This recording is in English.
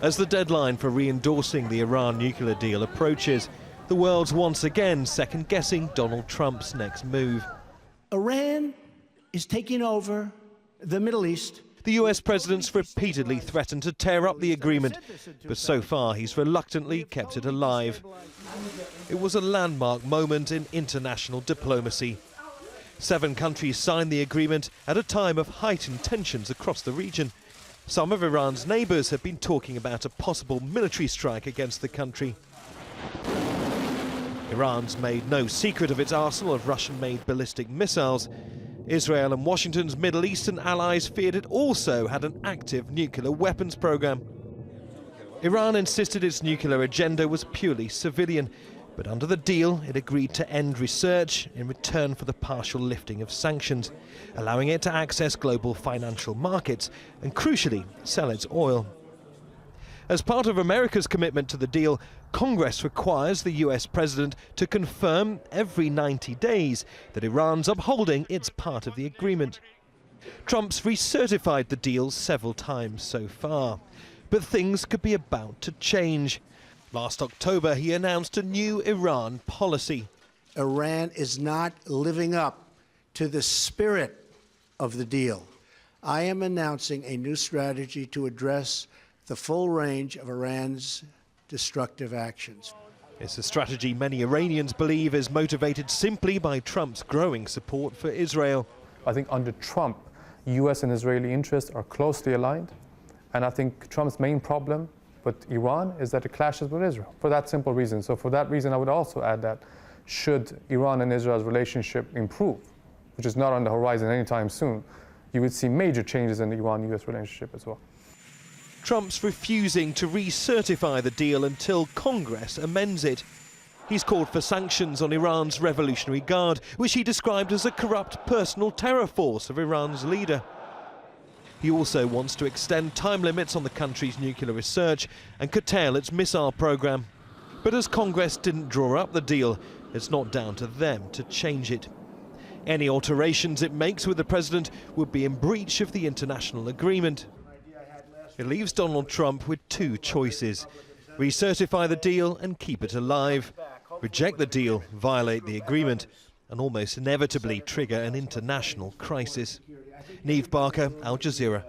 As the deadline for re-endorsing the Iran nuclear deal approaches, the world's once again second-guessing Donald Trump's next move. Iran is taking over the Middle East. The US president's repeatedly threatened to tear up the agreement, but so far he's reluctantly kept it alive. It was a landmark moment in international diplomacy. 7 countries signed the agreement at a time of heightened tensions across the region. Some of Iran's neighbours have been talking about a possible military strike against the country. Iran's made no secret of its arsenal of Russian-made ballistic missiles. Israel and Washington's Middle Eastern allies feared it also had an active nuclear weapons program. Iran insisted its nuclear agenda was purely civilian, but under the deal it agreed to end research in return for the partial lifting of sanctions, allowing it to access global financial markets and, crucially, sell its oil. As part of America's commitment to the deal, Congress requires the US president to confirm every 90 days that Iran's upholding its part of the agreement. Trump's recertified the deal several times so far, but things could be about to change. Last October, he announced a new Iran policy. Iran is not living up to the spirit of the deal. I am announcing a new strategy to address the full range of Iran's destructive actions. It's a strategy many Iranians believe is motivated simply by Trump's growing support for Israel. I think under Trump, US and Israeli interests are closely aligned, and I think Trump's main problem with Iran is that it clashes with Israel, for that simple reason. So for that reason, I would also add that should Iran and Israel's relationship improve, which is not on the horizon anytime soon, you would see major changes in the Iran-US relationship as well. Trump's refusing to recertify the deal until Congress amends it. He's called for sanctions on Iran's Revolutionary Guard, which he described as a corrupt personal terror force of Iran's leader. He also wants to extend time limits on the country's nuclear research and curtail its missile program. But as Congress didn't draw up the deal, it's not down to them to change it. Any alterations it makes with the president would be in breach of the international agreement. It leaves Donald Trump with 2 choices: recertify the deal and keep it alive, reject the deal, violate the agreement, and almost inevitably trigger an international crisis. Neave, Al Jazeera.